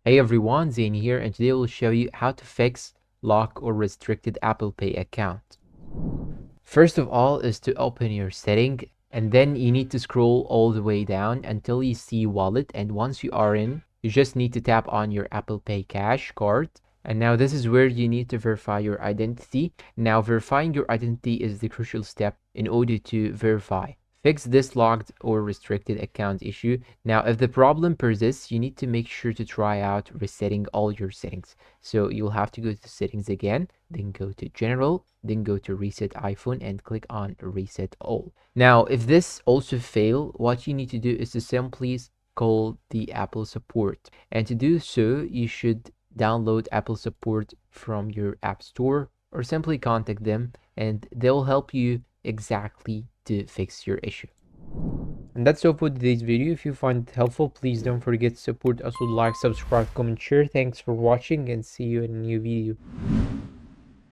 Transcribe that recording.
Hey everyone, Zane here, and today we'll show you how to fix lock or restricted Apple Pay account. First of all is to open your setting, and then you need to scroll all the way down until you see wallet, and once you are in, you just need to tap on your Apple Pay Cash card. And now this is where you need to verify your identity. Now verifying your identity is the crucial step in order to verify. Fix this locked or restricted account issue. Now, if the problem persists, you need to make sure to try out resetting all your settings. So you'll have to go to settings again, then go to general, then go to reset iPhone and click on reset all. Now, if this also fail, what you need to do is to simply call the Apple support. And to do so, you should download Apple support from your app store or simply contact them and they'll help you exactly to fix your issue. And that's all for today's video. If you find it helpful, please don't forget to support us with like, subscribe, comment, share. Thanks for watching and see you in a new video.